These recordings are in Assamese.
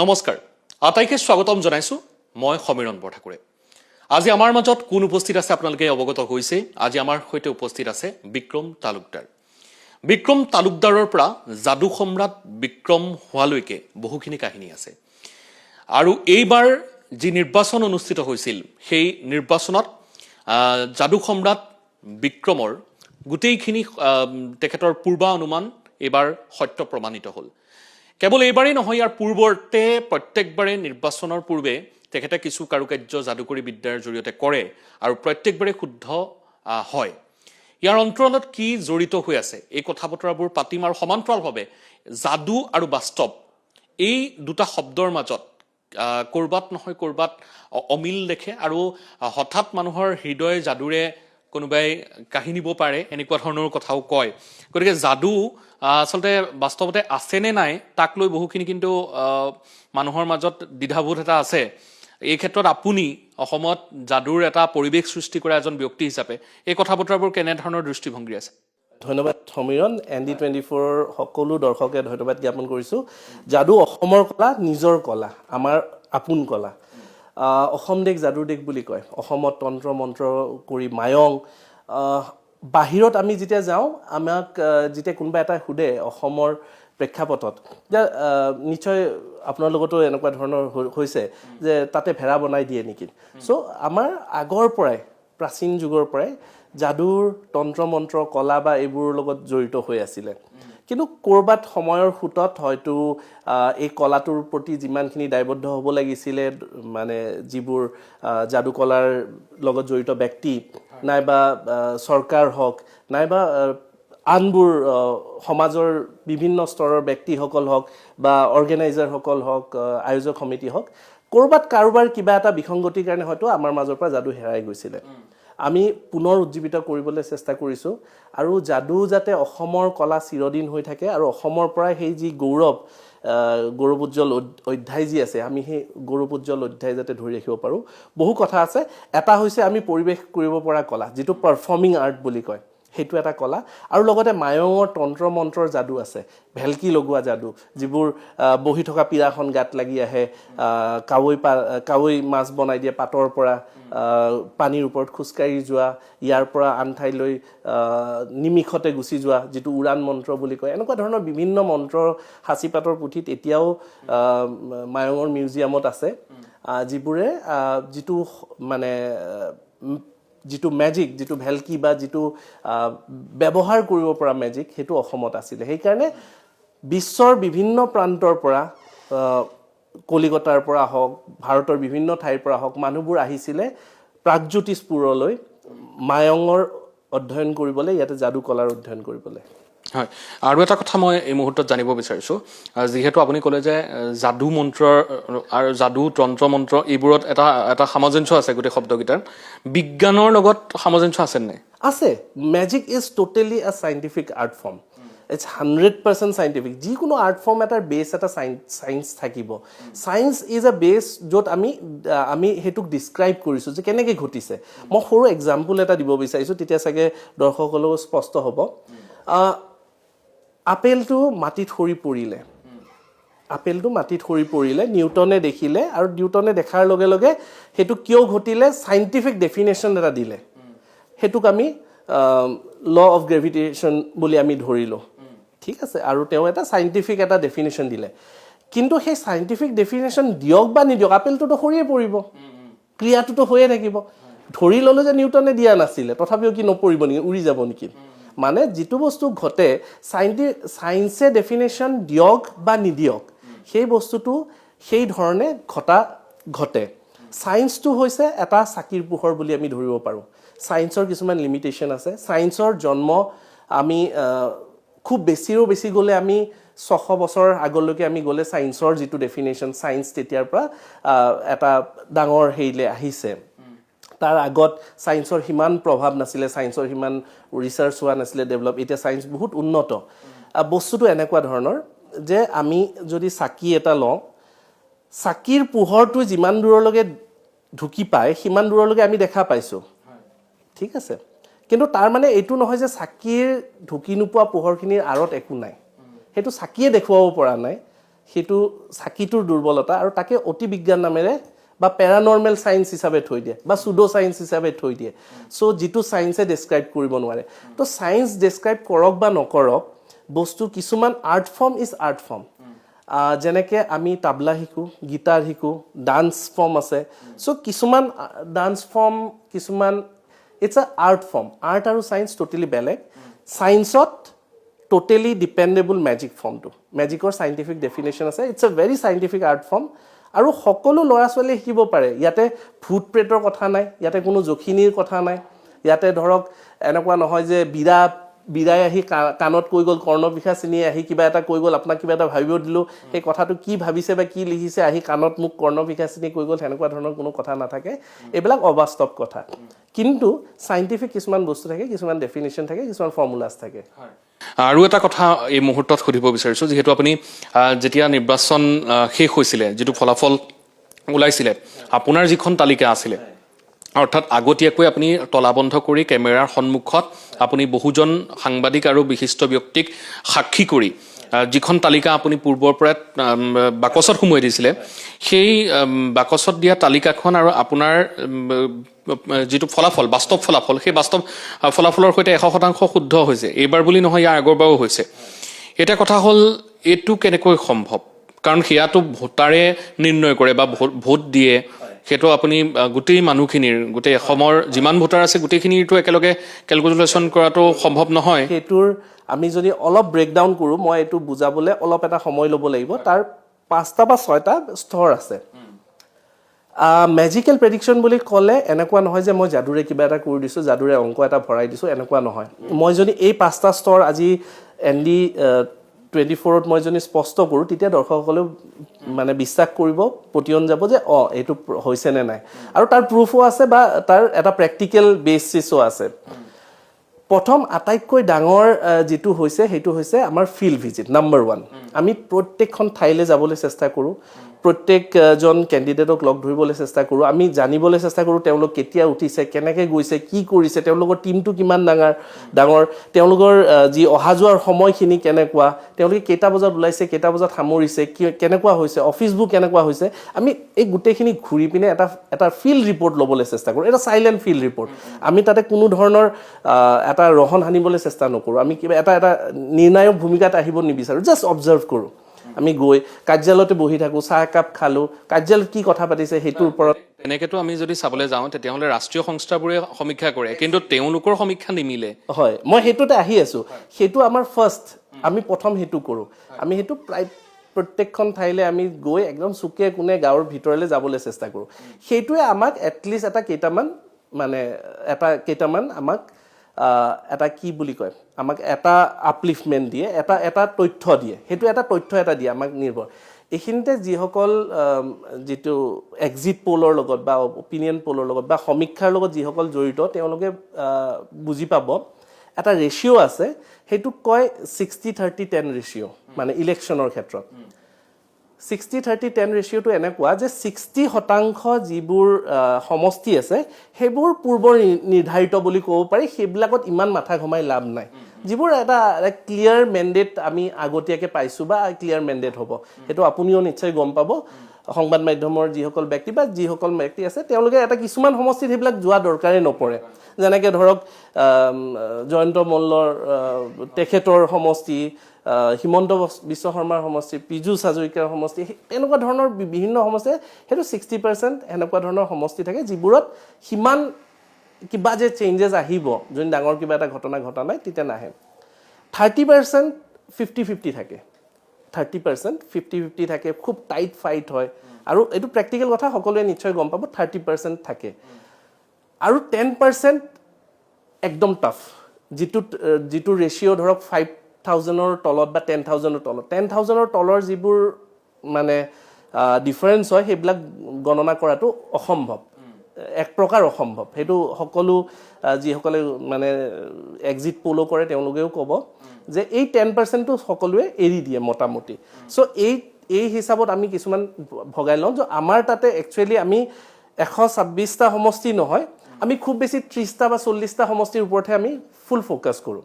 নমস্কাৰ আটাইকে স্বাগতম জনাইছো মই সমীৰণ বৰঠাকুৰে আজি আমাৰ মাজত কোন উপস্থিত আছে আপোনালোকে অৱগত হৈছে আজি আমাৰ সৈতে উপস্থিত আছে বিক্ৰম তালুকদাৰৰ পৰা যাদু সম্ৰাট বিক্ৰম হোৱালৈকে বহুখিনি কাহিনী আছে আৰু এইবাৰ যি নিৰ্বাচন অনুষ্ঠিত হৈছিল সেই নিৰ্বাচনত যাদু সম্ৰাট বিক্ৰমৰ গোটেইখিনি তেখেতৰ পূৰ্বানুমান এইবাৰ সত্য প্ৰমাণিত হ'ল কেৱল এইবাৰেই নহয় ইয়াৰ পূৰ্বতে প্ৰত্যেকবাৰে নিৰ্বাচনৰ পূৰ্বে তেখেতে কিছু কাৰুকাৰ্য যাদুকৰী বিদ্যাৰ জৰিয়তে কৰে আৰু প্ৰত্যেকবাৰে শুদ্ধ হয় ইয়াৰ অন্তৰালত কি জড়িত হৈ আছে এই কথা বতৰাবোৰ পাতিম আৰু সমান্তৰালভাৱে যাদু আৰু বাস্তৱ এই দুটা শব্দৰ মাজত কৰবাত নহয় কৰবাত অমিল দেখে আৰু হঠাৎ মানুহৰ হৃদয় যাদুৰে কোনোবাই কাহিনীব পাৰে এনেকুৱা ধৰণৰ কথাও কয় গতিকে যাদু আসলতে বাস্তৱতে আছে নে নাই তাক লৈ বহুখিনি কিন্তু মানুহৰ মাজত দ্বিধাবোধ এটা আছে এই ক্ষেত্ৰত আপুনি অসমত যাদুৰ এটা পৰিৱেশ সৃষ্টি কৰা এজন ব্যক্তি হিচাপে এই কথা বতৰাবোৰ কেনে ধৰণৰ দৃষ্টিভংগী আছে ধন্যবাদ সমীৰণ ND24 সকলো দৰ্শকে ধন্যবাদ জ্ঞাপন কৰিছো যাদু অসমৰ কলা নিজৰ কলা আমাৰ আপোন কলা অসম দেশ যাদুৰ দেশ বুলি কয় অসমত তন্ত্ৰ মন্ত্ৰ কৰি মায়ং বাহিৰত আমি যেতিয়া যাওঁ আমাক যেতিয়া কোনোবা এটা খুদে অসমৰ প্ৰেক্ষাপটত নিশ্চয় আপোনাৰ লগতো এনেকুৱা ধৰণৰ হৈছে যে তাতে ভেড়া বনাই দিয়ে নেকি সো আমাৰ আগৰ পৰাই প্ৰাচীন যুগৰ পৰাই যাদুৰ তন্ত্ৰ মন্ত্ৰ কলা বা এইবোৰৰ লগত জড়িত হৈ আছিল কিন্তু কৰবাত সময়ৰ খুঁটত হয়তো এই কলাটোৰ প্ৰতি যিমানখিনি দায়বদ্ধ হ'ব লাগিছিল মানে যিবোৰ যাদু কলাৰ লগত জড়িত ব্যক্তি নাইবা চৰকাৰ হওক নাইবা আনবোৰ সমাজৰ বিভিন্ন স্তৰৰ ব্যক্তিসকল হওক বা অৰ্গেনাইজাৰসকল হওক আয়োজক সমিতি হওক কৰবাত কাৰোবাৰ কিবা এটা বিসংগতিৰ কাৰণে হয়তো আমাৰ মাজৰ পৰা যাদু হেৰাই গৈছিল আমি পুনৰ উজ্জীৱিত কৰিবলৈ চেষ্টা কৰিছো আৰু যাদু যাতে অসমৰ কলা চিৰদিন হৈ থাকে আৰু অসমৰ পৰা সেই যি গৌৰৱোজ্জ্বল অধ্যায় যি আছে আমি সেই গৌৰৱোজ্জ্বল অধ্যায় যাতে ধৰি ৰাখিব পাৰো বহু কথা আছে এটা হৈছে আমি পৰিৱেশ কৰিব পৰা কলা যিটো পাৰফৰ্মিং আৰ্ট বুলি কয় সেইটো এটা কলা আৰু লগতে মায়ঙৰ তন্ত্ৰ মন্ত্ৰৰ যাদু আছে ভেলকি লগোৱা যাদু যিবোৰ বহি থকা পিৰাখন গাত লাগি আহে কাৱৈ মাছ বনাই দিয়ে পাতৰ পৰা পানীৰ ওপৰত খুচকাৰি যোৱা ইয়াৰ পৰা আন ঠাইলৈ নিমিষতে গুচি যোৱা যিটো উৰাণ মন্ত্ৰ বুলি কয় এনেকুৱা ধৰণৰ বিভিন্ন মন্ত্ৰ হাচিপাতৰ পুথিত এতিয়াও মায়ঙৰ মিউজিয়ামত আছে যিবোৰে যিটো মানে যিটো মেজিক যিটো ভেলকি বা যিটো ব্যৱহাৰ কৰিব পৰা মেজিক সেইটো অসমত আছিল সেইকাৰণে বিশ্বৰ বিভিন্ন প্ৰান্তৰ পৰা কলিকতাৰ পৰা হওক ভাৰতৰ বিভিন্ন ঠাইৰ পৰা হওক মানুহবোৰ আহিছিলে প্ৰাগজ্যোতিষপুৰলৈ মায়ঙৰ অধ্যয়ন কৰিবলৈ ইয়াতে যাদু কলাৰ অধ্যয়ন কৰিবলৈ হয় আৰু এটা কথা মই এই মুহূৰ্তত জানিব বিচাৰিছো যিহেতু আপুনি ক'লে যে যাদু মন্ত্ৰ আৰু যাদু তন্ত্ৰ মন্ত্ৰ এইবোৰত এটা সামঞ্জস্য আছে গোটেই শব্দকেইটাৰ বিজ্ঞানৰ লগত সামঞ্জস্য আছে নে আছে মেজিক ইজ টোটেলি আ scientific art form it's 100% scientific যিকোনো আৰ্ট ফৰ্ম এটাৰ বেছ এটা সায়েন্স থাকিব সায়েন্স ইজ আ বেছ য'ত আমি হেতুক ডিসক্ৰাইব কৰিছো যে কেনেকৈ ঘটিছে মই সৰু এক্সাম্পল এটা দিব বিচাৰিছো তেতিয়া চাগে দৰ্শকসকলক স্পষ্ট হ'ব আপেলটো মাটিত সৰি পৰিলে নিউটনে দেখিলে আৰু নিউটনে দেখাৰ লগে লগে হেতু কিয় ঘটিলে সাইন্টিফিক ডেফিনেশ্যন এটা দিলে হেতুক আমি ল অফ গ্ৰেভিটেশ্যন বুলি আমি ধৰিলো ঠিক আছে আৰু তেওঁ এটা সাইন্টিফিক এটা ডেফিনেশ্যন দিলে কিন্তু সেই সাইন্টিফিক ডেফিনেশ্যন দিয়ক বা নিদিয়ক আপেলটোতো সৰিয়ে পৰিব ক্ৰিয়াটোতো হৈয়ে থাকিব ধৰি ললো যে নিউটনে দিয়া নাছিলে তথাপিও কি নপৰিব নেকি উৰি যাব নেকি মানে যিটো বস্তু ঘটে সায়েন্সে ডেফিনেশ্যন দিয়ক বা নিদিয়ক সেই বস্তুটো সেই ধৰণে ঘটে সায়েন্সটো হৈছে এটা চাকিৰ পোহৰ বুলি আমি ধৰিব পাৰো সায়েন্সৰ কিছুমান লিমিটেশ্যন আছে সায়েন্সৰ জন্ম আমি খুব বেছি গ'লে আমি 600 বছৰ আগলৈকে আমি গ'লে সায়েন্সৰ যিটো ডেফিনেশ্যন সায়েন্স তেতিয়াৰ পৰা এটা ডাঙৰ হেইলে আহিছে তাৰ আগত সায়েন্সৰ হিমান প্ৰভাৱ নাছিলে সায়েন্সৰ হিমান ৰিচাৰ্চ হোৱা নাছিলে ডেভেলপ এতিয়া সায়েন্স বহুত উন্নত বস্তুটো এনেকুৱা ধৰণৰ যে আমি যদি চাকি এটা লওঁ চাকিৰ পোহৰটো যিমান দূৰলৈকে ঢুকি পায় সিমান দূৰলৈকে আমি দেখা পাইছো ঠিক আছে কিন্তু তাৰ মানে এইটো নহয় যে চাকিৰ ঢুকি নোপোৱা পোহৰখিনিৰ আৰত একো নাই সেইটো চাকিয়ে দেখুৱাব পৰা নাই সেইটো চাকিটোৰ দুৰ্বলতা আৰু তাকে অতি বিজ্ঞান নামেৰে বা পেৰানৰ্মেল চায়েন্স হিচাপে থৈ দিয়ে বা চুডো চায়েন্স হিচাপে থৈ দিয়ে চ' যিটো চায়েন্সে ডেছক্ৰাইব কৰিব নোৱাৰে তো চায়েন্স ডেছক্ৰাইব কৰক বা নকৰক বস্তু কিছুমান art form is art form যেনেকৈ আমি তাবলা শিকোঁ গীটাৰ শিকোঁ ডান্স ফৰ্ম আছে চ' কিছুমান ডান্স ফৰ্ম কিছুমান ইটছ আ আৰ্ট ফৰ্ম আৰ্ট আৰু চায়েন্স ট'টেলি বেলেগ চায়েন্সত totally dependable magic form to magic or scientific definition আছে it's a very scientific art form আৰু সকলো ল'ৰা ছোৱালী শিকিব পাৰে ইয়াতে ভূত প্ৰেতৰ কথা নাই ইয়াতে কোনো জখিনীৰ কথা নাই ইয়াতে ধৰক এনেকুৱা নহয় যে বিৰাই আহি কাণত কৈ গ'ল কৰ্ণবিখা চিনি আহি কিবা এটা কৈ গ'ল আপোনাক কিবা এটা ভাবিব দিলোঁ সেই কথাটো কি ভাবিছে বা কি লিখিছে আহি কাণত মোক কৰ্ণবিখা চিনি কৈ গ'ল সেনেকুৱা ধৰণৰ কোনো কথা নাথাকে এইবিলাক অবাস্তৱ কথা কিন্তু চাইণ্টিফিক কিছুমান বস্তু থাকে কিছুমান ডেফিনেশ্যন থাকে কিছুমান ফৰ্মুলাছ থাকে আৰু এটা কথা এই মুহূৰ্তত সুধিব বিচাৰিছোঁ যিহেতু আপুনি যেতিয়া নিৰ্বাচন শেষ হৈছিলে যিটো ফলাফল ওলাইছিলে আপোনাৰ যিখন তালিকা আছিলে অৰ্থাৎ আগতীয়াকৈ আপুনি তলাবন্ধ কৰি কেমেৰাৰ সন্মুখত আপুনি বহুজন সাংবাদিক আৰু বিশিষ্ট ব্যক্তিক সাক্ষী কৰি যিখন তালিকা আপুনি পূৰ্বৰ পৰা বাকচত সোমোৱাই দিছিলে সেই বাকচত দিয়া তালিকাখন আৰু আপোনাৰ যিটো ফলাফল বাস্তৱ ফলাফল সেই বাস্তৱ ফলাফলৰ সৈতে 100% শুদ্ধ হৈছে এইবাৰ বুলি নহয় ইয়াৰ আগৰবাৰো হৈছে এটা কথা হ'ল এইটো কেনেকৈ সম্ভৱ কাৰণ সেয়াটো ভোটাৰে নিৰ্ণয় কৰে বা ভোট দিয়ে সেইটো আপুনি গোটেই মানুহখিনিৰ গোটেই অসমৰ যিমান ভোটাৰ আছে গোটেইখিনিৰটো একেলগে কেলকুলেশ্যন কৰাটো সম্ভৱ নহয় সেইটোৰ আমি যদি অলপ ব্ৰেকডাউন কৰোঁ মই এইটো বুজাবলৈ অলপ এটা সময় ল'ব লাগিব তাৰ 5টা বা 6টা স্তৰ আছে মেজিকেল প্ৰেডিকশ্যন বুলি ক'লে এনেকুৱা নহয় যে মই যাদুৰে কিবা এটা কৰি দিছোঁ যাদুৰে অংক এটা ভৰাই দিছোঁ এনেকুৱা নহয় মই যদি এই 5টা স্তৰ আজি ND 24ত মই যদি স্পষ্ট কৰোঁ তেতিয়া দৰ্শকসকলেও মানে বিশ্বাস কৰিব পতিয়ন যাব যে এইটো হৈছে নে নাই আৰু তাৰ প্ৰুফো আছে বা তাৰ এটা প্ৰেক্টিকেল বেচিছো আছে প্ৰথম আটাইতকৈ ডাঙৰ যিটো হৈছে সেইটো হৈছে আমাৰ ফিল্ড ভিজিট নাম্বাৰ 1 আমি প্ৰত্যেকখন ঠাইলৈ যাবলৈ চেষ্টা কৰোঁ প্ৰত্যেকজন কেণ্ডিডেটক লগ ধৰিবলৈ চেষ্টা কৰোঁ আমি জানিবলৈ চেষ্টা কৰোঁ তেওঁলোক কেতিয়া উঠিছে কেনেকৈ গৈছে কি কৰিছে তেওঁলোকৰ টিমটো কিমান ডাঙৰ তেওঁলোকৰ যি অহা যোৱাৰ সময়খিনি কেনেকুৱা তেওঁলোকে কেইটা বজাত ওলাইছে কেইটা বজাত সামৰিছে কেনেকুৱা হৈছে অফিচবোৰ কেনেকুৱা হৈছে আমি এই গোটেইখিনি ঘূৰি পিনে এটা ফিল্ড ৰিপৰ্ট ল'বলৈ চেষ্টা কৰোঁ এটা চাইলেণ্ট ফিল্ড ৰিপৰ্ট আমি তাতে কোনো ধৰণৰ এটা ৰহন সানিবলৈ চেষ্টা নকৰোঁ আমি কিবা এটা নিৰ্ণায়ক ভূমিকাত আহিব নিবিচাৰোঁ জাষ্ট অবজাৰ্ভ কৰোঁ আমি গৈ কাৰ্যালয়তে বহি থাকোঁ চাহ একাপ খালোঁ কাৰ্যালয়ত কি কথা পাতিছে সেইটোৰ ওপৰত এনেকেতো আমি যদি চাবলৈ যাওঁ তেতিয়াহ'লে ৰাষ্ট্ৰীয় সংস্থাবোৰে সমীক্ষা কৰে কিন্তু তেওঁলোকৰ সমীক্ষা নিমিলে হয় মই সেইটোতে আহি আছোঁ সেইটো আমাৰ ফাৰ্ষ্ট আমি প্ৰথম সেইটো কৰোঁ আমি সেইটো প্ৰায় প্ৰত্যেকখন ঠাইলৈ আমি গৈ একদম চুকে কোণে গাঁৱৰ ভিতৰলৈ যাবলৈ চেষ্টা কৰোঁ সেইটোৱে আমাক এটলিষ্ট এটা কেইটামান আমাক এটা কি বুলি কয় আমাক এটা আপলিফমেণ্ট দিয়ে এটা তথ্য দিয়ে সেইটো এটা তথ্য এটা দিয়ে আমাক নিৰ্ভৰ এইখিনিতে যিসকল যিটো এক্সিট পলৰ লগত বা অপিনিয়ন পলৰ লগত বা সমীক্ষাৰ লগত যিসকল জড়িত তেওঁলোকে বুজি পাব এটা ৰেচিঅ' আছে সেইটোক কয় 60-30-10 ৰেচিঅ' মানে ইলেকশ্যনৰ ক্ষেত্ৰত 60-30-10 ৰেচিঅ'টো এনেকুৱা যে 60% যিবোৰ সমষ্টি আছে সেইবোৰ পূৰ্বৰ নিৰ্ধাৰিত বুলি ক'ব পাৰি সেইবিলাকত ইমান মাথা ঘমাই লাভ নাই যিবোৰ এটা ক্লিয়াৰ মেণ্ডেট আমি আগতীয়াকৈ পাইছোঁ বা ক্লিয়াৰ মেণ্ডেট হ'ব সেইটো আপুনিও নিশ্চয় গম পাব সংবাদ মাধ্যমৰ যিসকল ব্যক্তি বা যিসকল ব্যক্তি আছে তেওঁলোকে এটা কিছুমান সমষ্টিত সেইবিলাক যোৱা দৰকাৰেই নপৰে যেনেকৈ ধৰক জয়ন্ত মল্লৰ তেখেতৰ সমষ্টি হিমন্ত বিশ্ব শৰ্মাৰ সমষ্টি পীযুষ হাজৰিকাৰ সমষ্টি এনেকুৱা ধৰণৰ বিভিন্ন সমষ্টি সেইটো 60% এনেকুৱা ধৰণৰ সমষ্টি থাকে যিবোৰত সিমান কিবা যে চেঞ্জেছ আহিব যোন ডাঙৰ কিবা এটা ঘটনা ঘটা নাই তেতিয়া নাহে 30% 50-50 থাকে 30% 50-50 থাকে খুব টাইট ফাইট হয় আৰু এইটো প্ৰেক্টিকেল কথা সকলোৱে নিশ্চয় গম পাব 30% থাকে আৰু 10% একদম টাফ যিটো ৰেচিঅ' ধৰক 5,000ৰ তলত বা 10,000ৰ তলত 10,000ৰ তলৰ যিবোৰ মানে ডিফাৰেঞ্চ হয় সেইবিলাক গণনা কৰাটো অসম্ভৱ এক প্ৰকাৰ অসম্ভৱ সেইটো সকলো যিসকলে মানে এক্সিট পলো কৰে তেওঁলোকেও ক'ব যে এই 10%টো সকলোৱে এৰি দিয়ে মোটামুটি চ' এই হিচাপত আমি কিছুমান ভগাই লওঁ যে আমাৰ তাতে একচুৱেলি আমি 126টা সমষ্টি নহয় আমি খুব বেছি 30টা বা 40টা সমষ্টিৰ ওপৰতহে আমি ফুল ফ'কাছ কৰোঁ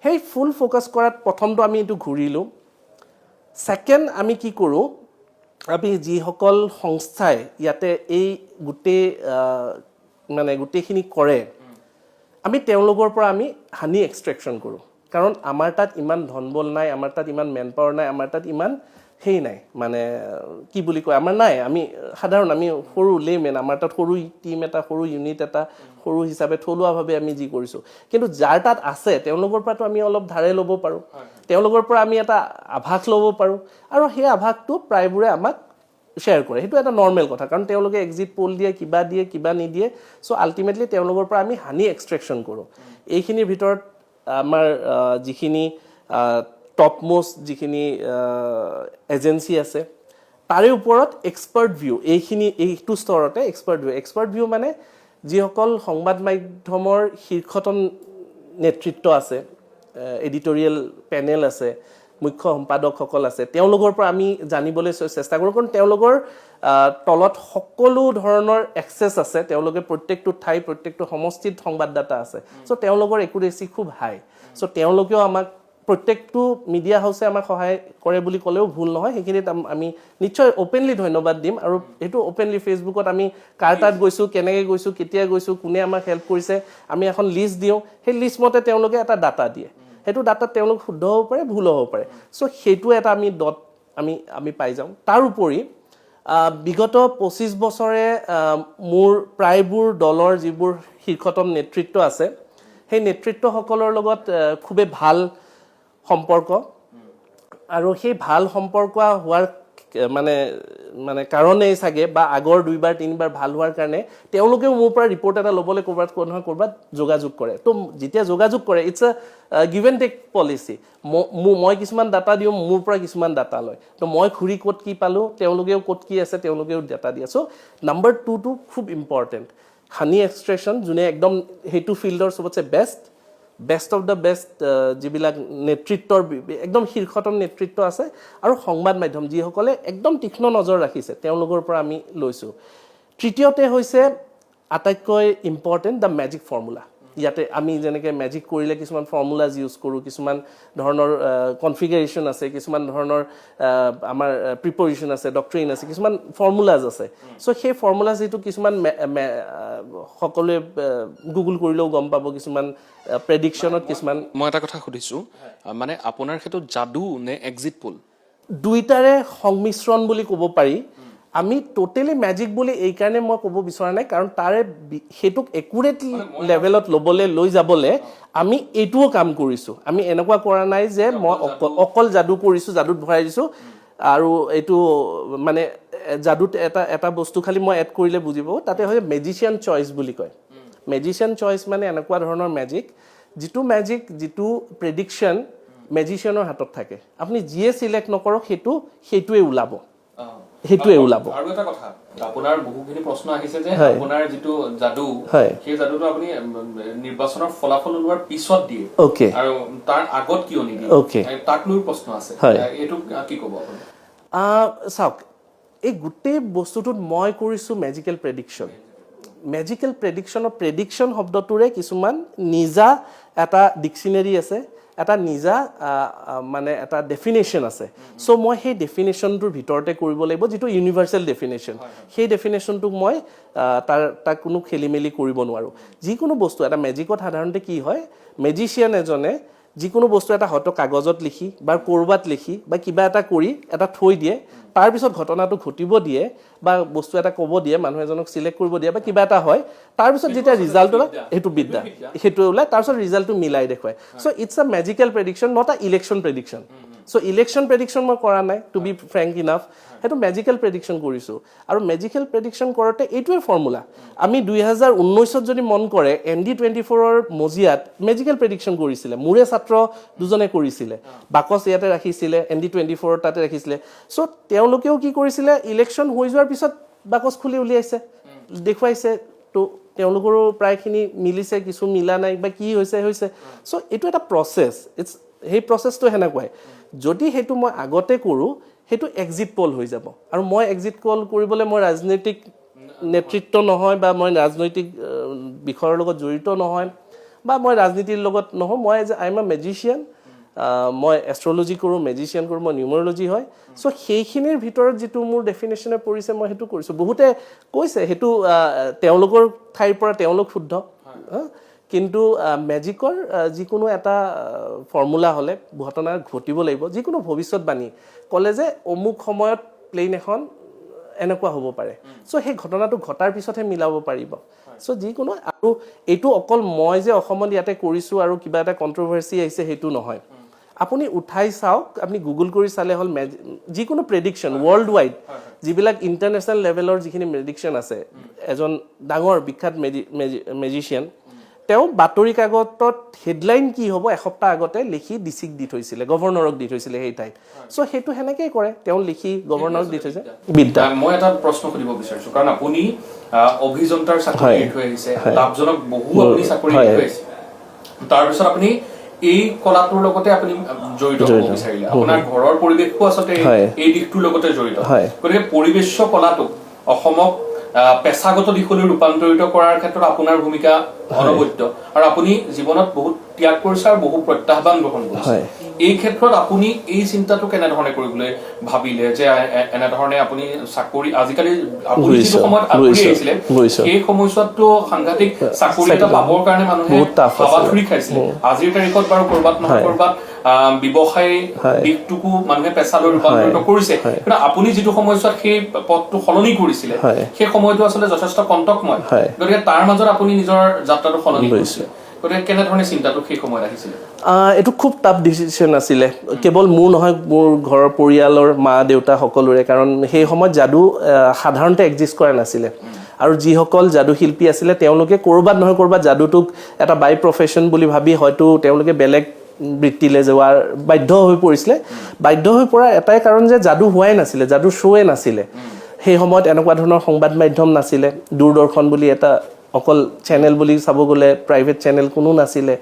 সেই ফুল ফ'কাছ কৰাত প্ৰথমটো আমি এইটো ঘূৰিলোঁ ছেকেণ্ড আমি কি কৰোঁ আমি যিসকল সংস্থাই ইয়াতে এই গোটেইখিনি কৰে আমি তেওঁলোকৰ পৰা আমি হানি এক্সট্ৰেকশ্যন কৰোঁ কাৰণ আমাৰ তাত ইমান ধনবল নাই আমাৰ তাত ইমান মেন পাৱাৰ নাই আমাৰ তাত ইমান সেই নাই মানে কি বুলি কয় আমাৰ নাই আমি সাধাৰণ আমি সৰু লেমেন আমাৰ তাত সৰু টিম এটা সৰু ইউনিট এটা সৰু হিচাপে থলুৱাভাৱে আমি যি কৰিছোঁ কিন্তু যাৰ তাত আছে তেওঁলোকৰ পৰাতো আমি অলপ ধাৰে ল'ব পাৰোঁ তেওঁলোকৰ পৰা আমি এটা আভাস ল'ব পাৰোঁ আৰু সেই আভাসটো প্ৰায়বোৰে আমাক শ্বেয়াৰ কৰে সেইটো এটা নৰ্মেল কথা কাৰণ তেওঁলোকে এক্সিট পোল দিয়ে কিবা নিদিয়ে চ' আল্টিমেটলি তেওঁলোকৰ পৰা আমি হানি এক্সট্ৰেকশ্যন কৰোঁ এইখিনিৰ ভিতৰত আমাৰ যিখিনি টপ মোষ্ট যিখিনি এজেঞ্চি আছে তাৰে ওপৰত এক্সপাৰ্ট ভিউ এইটো স্তৰতে এক্সপাৰ্ট ভিউ মানে যিসকল সংবাদ মাধ্যমৰ শীৰ্ষতন নেতৃত্ব আছে এডিটৰিয়েল পেনেল আছে মুখ্য সম্পাদকসকল আছে তেওঁলোকৰ পৰা আমি জানিবলৈ চেষ্টা কৰোঁ কাৰণ তেওঁলোকৰ তলত সকলো ধৰণৰ এক্সেছ আছে তেওঁলোকে প্ৰত্যেকটো ঠাই প্ৰত্যেকটো সমষ্টিত সংবাদদাতা আছে চ' তেওঁলোকৰ একুৰেচি খুব হাই চ' তেওঁলোকেও আমাক প্ৰত্যেকটো মিডিয়া হাউচে আমাক সহায় কৰে বুলি ক'লেও ভুল নহয় সেইখিনিত আমি নিশ্চয় অপেনলি ধন্যবাদ দিম আৰু এইটো অপেনলি ফেচবুকত আমি কাৰ তাত গৈছোঁ কেনেকৈ গৈছোঁ কেতিয়া গৈছোঁ কোনে আমাক হেল্প কৰিছে আমি এখন লিষ্ট দিওঁ সেই লিষ্ট মতে তেওঁলোকে এটা ডাটা দিয়ে সেইটো ডাটাত তেওঁলোক শুদ্ধ হ'ব পাৰে ভুল হ'ব পাৰে চ' সেইটো এটা আমি আমি পাই যাওঁ তাৰ উপৰি বিগত 25 বছৰে মোৰ প্ৰায়বোৰ দলৰ যিবোৰ শীৰ্ষতম নেতৃত্ব আছে সেই নেতৃত্বসকলৰ লগত খুবেই ভাল সম্পৰ্ক আৰু সেই ভাল সম্পৰ্ক হোৱাৰ মানে কাৰণেই চাগে বা আগৰ 2বাৰ 3বাৰ ভাল হোৱাৰ কাৰণে তেওঁলোকেও মোৰ পৰা ৰিপৰ্ট এটা ল'বলৈ ক'ৰবাত যোগাযোগ কৰে তো যেতিয়া যোগাযোগ কৰে ইটছ আ গিভ এণ্ড টেক পলিচি মই কিছুমান ডাটা দিওঁ মোৰ পৰা কিছুমান ডাটা লয় তো মই ঘূৰি ক'ত কি পালোঁ তেওঁলোকেও ক'ত কি আছে তেওঁলোকেও ডাটা দিয়ে চ' নাম্বাৰ 2টো খুব ইম্পৰ্টেণ্ট হানি এক্সট্ৰেকশ্যন যোনে একদম সেইটো ফিল্ডৰ চবতছে বেষ্ট অফ দ্য বেষ্ট যিবিলাক নেতৃত্বৰ একদম শীৰ্ষতম নেতৃত্ব আছে আৰু সংবাদ মাধ্যম যিসকলে একদম তীক্ষ্ণ নজৰ ৰাখিছে তেওঁলোকৰ পৰা আমি লৈছোঁ তৃতীয়তে হৈছে আটাইতকৈ ইম্পৰ্টেণ্ট দ্য মেজিক ফৰ্মুলা ইয়াতে আমি যেনেকৈ মেজিক কৰিলে কিছুমান ফৰ্মুলাজ ইউজ কৰোঁ কিছুমান ধৰণৰ কনফিগাৰেশ্যন আছে কিছুমান ধৰণৰ আমাৰ প্ৰিপজিশ্যন আছে ডক্ট্ৰিন আছে কিছুমান ফৰ্মুলাজ আছে চ' সেই ফৰ্মুলাজ যিটো কিছুমান সকলোৱে গুগল কৰিলেও গম পাব কিছুমান প্ৰেডিকশ্যনত কিছুমান মই এটা কথা সুধিছোঁ মানে আপোনাৰ ক্ষেত্ৰত যাদু নে এক্সিট পোল দুইটাৰে সংমিশ্ৰণ বুলি ক'ব পাৰি আমি টোটেলি মেজিক বুলি এই কাৰণে মই ক'ব বিচৰা নাই কাৰণ তাৰে সেইটোক একুৰেট লেভেলত লৈ যাবলৈ আমি এইটোও কাম কৰিছোঁ আমি এনেকুৱা কৰা নাই যে মই অকল যাদু কৰিছোঁ যাদুত ভৰাই দিছোঁ আৰু এইটো মানে যাদুত এটা বস্তু খালি মই এড কৰিলে বুজিব তাতে হয় মেজিচিয়ান চইচ বুলি কয় মেজিচিয়ান চইচ মানে এনেকুৱা ধৰণৰ মেজিক যিটো প্ৰেডিকশ্যন মেজিচিয়ানৰ হাতত থাকে আপুনি যিয়ে চিলেক্ট নকৰক সেইটোৱে ওলাব আৰু এটা কথা আপোনাৰ বহুখিনি প্ৰশ্ন আহিছে যে আপোনাৰ যিটো যাদু সেই যাদুটো আপুনি নিৰ্বাচনৰ ফলাফল ওলোৱাৰ পিছত দিয়ে আৰু তাৰ আগত কিয় নিদিয়ে তাক লৈ প্ৰশ্ন আছে এইটো কি ক'ব আপুনি চাওক এই গোটেই বস্তুটোত মই কৰিছোঁ মেজিকেল প্ৰেডিকশ্যন শব্দটোৰে কিছুমান নিজা এটা ডিকশ্যনেৰী আছে এটা নিজা মানে এটা ডেফিনেশ্যন আছে চ' মই সেই ডেফিনেশ্যনটোৰ ভিতৰতে কৰিব লাগিব যিটো ইউনিভাৰ্চেল ডেফিনেশ্যন সেই ডেফিনেশ্যনটোক মই তাক কোনো খেলি মেলি কৰিব নোৱাৰোঁ যিকোনো বস্তু এটা মেজিকত সাধাৰণতে কি হয় মেজিচিয়ান এজনে যিকোনো বস্তু এটা হয়তো কাগজত লিখি বা ক'ৰবাত লিখি বা কিবা এটা কৰি এটা থৈ দিয়ে তাৰপিছত ঘটনাটো ঘটিব দিয়ে বা বস্তু এটা ক'ব দিয়ে মানুহ এজনক চিলেক্ট কৰিব দিয়ে বা কিবা এটা হয় তাৰপিছত যেতিয়া ৰিজাল্ট ওলায় সেইটো ওলায় তাৰপিছত ৰিজাল্টটো মিলাই দেখুৱায় চ' ইটছ আ magical prediction not a election prediction so' election prediction মই কৰা নাই টু বি ফ্ৰেংক ইনাফ সেইটো মেজিকেল প্ৰেডিকশ্যন কৰিছোঁ আৰু মেজিকেল প্ৰেডিকশ্যন কৰোঁতে এইটোৱে ফৰ্মুলা আমি 2019 যদি মন কৰে ND24ৰ মজিয়াত মেজিকেল প্ৰেডিকশ্যন কৰিছিলে মোৰে ছাত্ৰ দুজনে কৰিছিলে বাকচ ইয়াতে ৰাখিছিলে ND24 তাতে ৰাখিছিলে চ' তেওঁলোকেও কি কৰিছিলে ইলেকশ্যন হৈ যোৱাৰ পিছত বাকচ খুলি উলিয়াইছে দেখুৱাইছে তো তেওঁলোকৰো প্ৰায়খিনি মিলিছে কিছু মিলা নাই বা কি হৈছে চ' এইটো এটা প্ৰচেছ সেই প্ৰচেছটো সেনেকুৱাই যদি সেইটো মই আগতে কৰোঁ সেইটো এক্সিট পল হৈ যাব আৰু মই এক্সিট পল কৰিবলৈ মই ৰাজনৈতিক নেতৃত্ব নহয় বা মই ৰাজনৈতিক বিষয়ৰ লগত জড়িত নহয় বা মই ৰাজনীতিৰ লগত নহয় মই আই এম আ মেজিচিয়ান মই এষ্ট্ৰলজি কৰোঁ, মেজিচিয়ান কৰোঁ, মই নিউমৰলজি হয়। চ' সেইখিনিৰ ভিতৰত যিটো মোৰ ডেফিনেশ্যনে পৰিছে মই সেইটো কৰিছোঁ। বহুতে কৈছে সেইটো তেওঁলোকৰ ঠাইৰ পৰা তেওঁলোক শুদ্ধ, কিন্তু মেজিকৰ যিকোনো এটা ফৰ্মুলা হ'লে ঘটনা ঘটিব লাগিব। যিকোনো ভৱিষ্যতবাণী ক'লে যে অমুক সময়ত প্লেইন এখন এনেকুৱা হ'ব পাৰে, চ' সেই ঘটনাটো ঘটাৰ পিছতহে মিলাব পাৰিব। চ' যিকোনো, আৰু এইটো অকল মই যে অসমত ইয়াতে কৰিছোঁ আৰু কিবা এটা কণ্ট্ৰভাৰ্চি আহিছে সেইটো নহয়। আপুনি উঠাই চাওক, আপুনি গুগল কৰি চালে হ'ল, যিকোনো প্ৰেডিকশ্যন ৱৰ্ল্ড ৱাইড যিবিলাক ইণ্টাৰনেশ্যনেল লেভেলৰ যিখিনি প্ৰেডিকশ্যন আছে, এজন ডাঙৰ বিখ্যাত মেজিচিয়ান, তেওঁ বাতৰি কাকতত হেডলাইন কি হ'ব এসপ্তাহ আগতে লিখি ডিচিক দি থৈছিলে, গভৰ্ণৰক দি থৈছিলে সেই ঠাইত। চ' সেইটো সেনেকেই কৰে, তেওঁ লিখি গভৰ্ণৰক দি থৈছে। বিদ্যা। মই এটা প্ৰশ্ন সুধিব বিচাৰিছোঁ, কাৰণ আপুনি অভিযন্তাৰ চাকৰি এৰি থৈ আহিছে, লাভজনক বহু আপুনি চাকৰি এৰি থৈ আহিছে, তাৰপিছত আপুনি এই কলাটোৰ লগতে আপুনি জড়িত হ'ব বিচাৰিলে। আপোনাৰ ঘৰৰ পৰিৱেশো আচলতে এই দিশটোৰ লগতে জড়িত। গতিকে পৰিৱেশ কলাটোক অসমক পেছাগত দিশলৈ ৰূপান্তৰিত কৰাৰ ক্ষেত্ৰত আপোনাৰ ভূমিকা অনবদ্য, আৰু আপুনি জীৱনত বহুত ত্যাগ কৰিছে আৰু বহু প্ৰত্যাহ্বান গ্ৰহণ কৰিছে। এই ক্ষেত্ৰত আপুনি এই চিন্তাটো কেনেধৰণে কৰিবলৈ ভাবিলে যে এনেধৰণে আপুনি চাকৰি, আজিকালি আপুনি যিটো সময়ত আগুৰি আহিছিলে সেই সময়ছোৱাততো সাংঘাতিক চাকৰি এটা পাবৰ কাৰণে মানুহে হাবাথুৰি খাইছিলে। আজিৰ তাৰিখত বাৰু কৰবাত নহয় কৰবাত ব্যৱসায় দিশটোকো মানুহে পেছালৈ ৰূপান্তৰিত কৰিছে, কিন্তু আপুনি যিটো সময়ছোৱাত সেই পথটো সলনি কৰিছিলে সেই সময়টো আচলতে যথেষ্ট কণ্টকময়। গতিকে তাৰ মাজত আপুনি নিজৰ যাত্ৰাটো সলনি কৰিছিলে, গতিকে কেনেধৰণে চিন্তাটো সেই সময়ত আহিছিলে? এইটো খুব টাফ ডিচিশ্যন আছিলে, কেৱল মোৰ নহয়, মোৰ ঘৰৰ পৰিয়ালৰ মা দেউতা সকলোৰে। কাৰণ সেই সময়ত যাদু সাধাৰণতে এক্সিষ্ট কৰা নাছিলে, আৰু যিসকল যাদু শিল্পী আছিলে তেওঁলোকে ক'ৰবাত নহয় ক'ৰবাত যাদুটোক এটা বাই প্ৰফেশ্যন বুলি ভাবি হয়তো তেওঁলোকে বেলেগ বৃত্তিলৈ যোৱাৰ বাধ্য হৈ পৰিছিলে। বাধ্য হৈ পৰা এটাই কাৰণ যে যাদু হোৱাই নাছিলে, যাদু শ্ব'ৱে নাছিলে। সেই সময়ত এনেকুৱা ধৰণৰ সংবাদ মাধ্যম নাছিলে, দূৰদৰ্শন বুলি এটা অকল চেনেল বুলি চাব গ'লে প্ৰাইভেট চেনেল কোনো নাছিলে,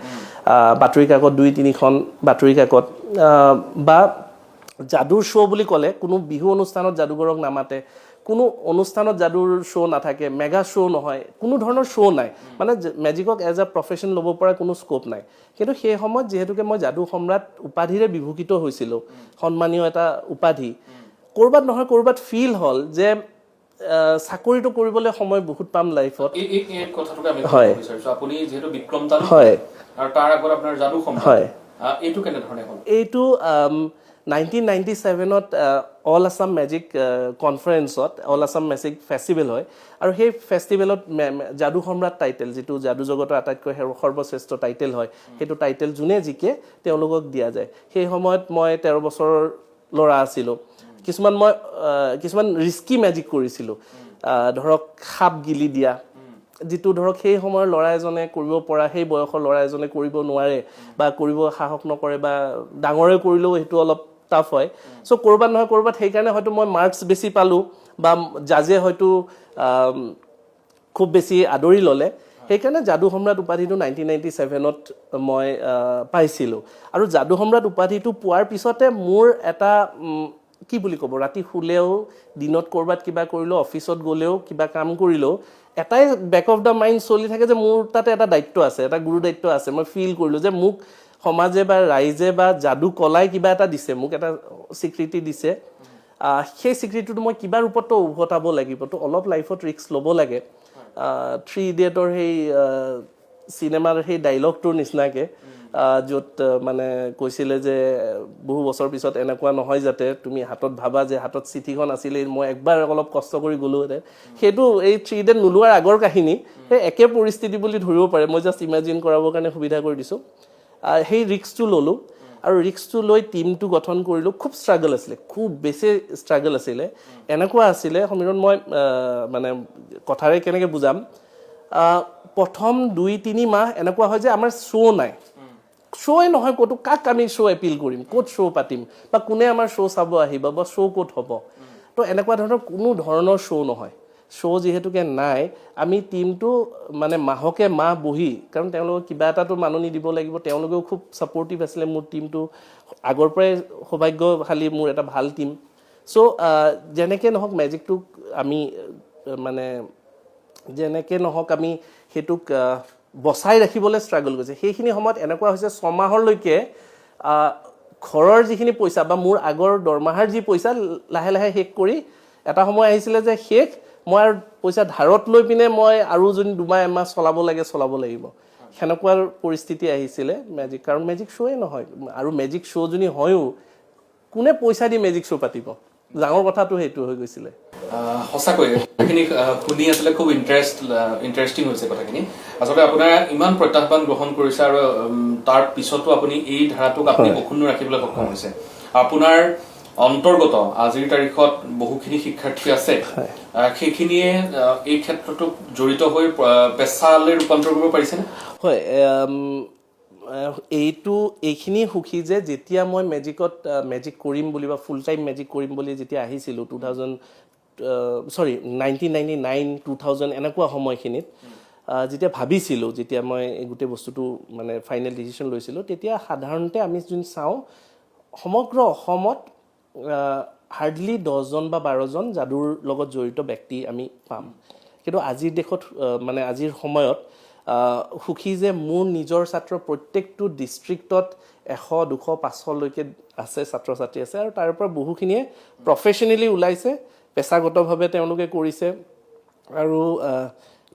বাতৰি কাকত 2-3খন বাতৰি কাকত, বা যাদুৰ শ্ব' বুলি ক'লে কোনো বিহু অনুষ্ঠানত যাদুগৰক নামাতে, কোনো অনুষ্ঠানত যাদুৰ শ্ব' নাথাকে, মেগা শ্ব' নহয়, কোনো ধৰণৰ শ্ব' নাই, মানে মেজিকক এজ এ প্ৰফেশ্যন ল'ব পৰা কোনো স্ক'প নাই। কিন্তু সেই সময়ত যিহেতুকে মই যাদু সম্ৰাট উপাধিৰে বিভূষিত হৈছিলোঁ, সন্মানীয় এটা উপাধি, ক'ৰবাত নহয় ক'ৰবাত ফিল হ'ল যে চাকৰিটো কৰিবলৈ সময় বহুত পাম লাইফত। এই কথাটোকে আমি জানিব বিচাৰিছোঁ, আপুনি যিহেতু বিক্ৰম তালুকদাৰ আৰু তাৰ আগত আপোনাৰ যাদু সম্ৰাট, এইটো কেনেধৰণে হ'ল? এইটো 1997ত অল আছাম মেজিক কনফাৰেন্সত, অল আছাম মেজিক ফেষ্টিভেল হয়, আৰু সেই ফেষ্টিভেলত যাদু সম্ৰাট টাইটেল, যিটো যাদু জগতৰ আটাইতকৈ সৰ্বশ্ৰেষ্ঠ টাইটেল হয়, সেইটো টাইটেল যোনে জিকে তেওঁলোকক দিয়া যায়। সেই সময়ত মই 13 বছৰৰ ল'ৰা আছিলোঁ। কিছুমান ৰিস্কি মেজিক কৰিছিলোঁ, ধৰক সাপ গিলি দিয়া, যিটো ধৰক সেই সময়ৰ ল'ৰা এজনে কৰিব পৰা, সেই বয়সৰ ল'ৰা এজনে কৰিব নোৱাৰে বা কৰিব সাহস নকৰে, বা ডাঙৰে কৰিলেও সেইটো অলপ টাফ হয়। চ' ক'ৰবাত নহয় ক'ৰবাত সেইকাৰণে হয়তো মই মাৰ্কছ বেছি পালোঁ, বা জাজে হয়তো খুব বেছি আদৰি ল'লে। সেইকাৰণে যাদু সম্ৰাট উপাধিটো 1997ত মই পাইছিলোঁ। আৰু যাদু সম্ৰাট উপাধিটো পোৱাৰ পিছতে মোৰ এটা কি বুলি ক'ব, ৰাতি শুলেও, দিনত ক'ৰবাত কিবা কৰিলেও, অফিচত গ'লেও, কিবা কাম কৰিলেও, এটাই বেক অফ দ্য মাইণ্ড চলি থাকে যে মোৰ তাতে এটা দায়িত্ব আছে, এটা গুৰু দায়িত্ব আছে। মই ফিল কৰিলোঁ যে মোক সমাজে বা ৰাইজে বা যাদু কলাই কিবা এটা দিছে, মোক এটা স্বীকৃতি দিছে। সেই স্বীকৃতিটো মই কিবা ৰূপতো উভতাব লাগিব, তো অলপ লাইফত ৰিস্ক ল'ব লাগে। 3 ইডিয়টৰ সেই চিনেমাৰ সেই ডাইলগটোৰ নিচিনাকৈ, য'ত মানে কৈছিলে যে বহু বছৰ পিছত এনেকুৱা নহয় যাতে তুমি হাতত ভাবা যে হাতত চিঠিখন আছিলে, মই একবাৰ অলপ কষ্ট কৰি গ'লোহেঁতেন। সেইটো এই 3 ইডিয়ট নোলোৱাৰ আগৰ কাহিনী, সেই একে পৰিস্থিতি বুলি ধৰিব পাৰে। মই জাষ্ট ইমেজিন কৰাবৰ কাৰণে সুবিধা কৰি দিছোঁ। সেই ৰিস্কটো ল'লোঁ, আৰু ৰিস্কটো লৈ টিমটো গঠন কৰিলোঁ। খুব ষ্ট্ৰাগল আছিলে, খুব বেছি ষ্ট্ৰাগল আছিলে। এনেকুৱা আছিলে সমীৰণ, মই মানে কথাৰে কেনেকৈ বুজাম, প্ৰথম 2-3 মাহ এনেকুৱা হয় যে আমাৰ শ্ব' নাই, শ্ব'ই নহয় ক'তো, কাক আমি শ্ব' এপিল কৰিম, ক'ত শ্ব' পাতিম, বা কোনে আমাৰ শ্ব' চাব আহিব, বা শ্ব' ক'ত হ'ব। তো এনেকুৱা ধৰণৰ কোনো ধৰণৰ শ্ব' নহয়। শ্ব' যিহেতুকে নাই, আমি টিমটো মানে মাহকে মাহ বহি, কাৰণ তেওঁলোকক কিবা এটাতো মাননি দিব লাগিব, তেওঁলোকেও খুব ছাপৰ্টিভ আছিলে। মোৰ টিমটো আগৰ পৰাই সৌভাগ্যশালী, মোৰ এটা ভাল টিম। চ' যেনেকৈ নহওক মেজিকটোক আমি মানে যেনেকৈ নহওক আমি সেইটোক বচাই ৰাখিবলৈ ষ্ট্ৰাগল কৰিছে। সেইখিনি সময়ত এনেকুৱা হৈছে 6 মাহলৈকে ঘৰৰ যিখিনি পইচা বা মোৰ আগৰ দৰমহাৰ যি পইচা লাহে লাহে শেষ কৰি এটা সময় আহিছিলে যে শেষ মই আৰু পইচা ধাৰত লৈ পিনে মই আৰু যদি 2 মাহ চলাব লাগিব সেনেকুৱা পৰিস্থিতি আহিছিলে মেজিক কাৰণ মেজিক শ্ব'য়ে নহয় আৰু মেজিক শ্ব' যদি হয়ও কোনে পইচা দি মেজিক শ্ব' পাতিব ডাঙৰ কথাটো সেইটো হৈ গৈছিলে সঁচাকৈ কথাখিনি শুনি আছিলে খুব ইণ্টাৰেষ্টিং হৈছে কথাখিনি আচলতে আপোনাৰ ইমান প্ৰত্যাহ্বান গ্ৰহণ কৰিছে আৰু তাৰ পিছতো আপুনি এই ধাৰাটোক আপুনি অক্ষুণ্ণ ৰাখিবলৈ সক্ষম হৈছে আপোনাৰ অন্তৰ্গত আজিৰ তাৰিখত বহুখিনি শিক্ষাৰ্থী আছে সেইখিনিয়ে এই ক্ষেত্ৰতো জড়িত হৈ পেছালৈ ৰূপান্তৰ কৰিব পাৰিছেনে হয় এইখিনি সুখী যে যেতিয়া মই মেজিক কৰিম বুলি বা ফুল টাইম মেজিক কৰিম বুলি যেতিয়া আহিছিলোঁ 1999 2000 এনেকুৱা সময়খিনিত যেতিয়া ভাবিছিলোঁ যেতিয়া মই গোটেই বস্তুটো মানে ফাইনেল ডিচিশ্যন লৈছিলোঁ তেতিয়া সাধাৰণতে আমি যদি চাওঁ সমগ্ৰ অসমত হাৰ্ডলি 10জন বা 12জন যাদুৰ লগত জড়িত ব্যক্তি আমি পাম কিন্তু আজিৰ দেশত মানে আজিৰ সময়ত সুখী যে মোৰ নিজৰ ছাত্ৰ প্ৰত্যেকটো ডিষ্ট্ৰিক্টত 100 200 500লৈকে আছে ছাত্ৰ ছাত্ৰী আছে আৰু তাৰ পৰা বহুখিনিয়ে প্ৰফেশ্যনেলি ওলাইছে পেছাগতভাৱে তেওঁলোকে কৰিছে আৰু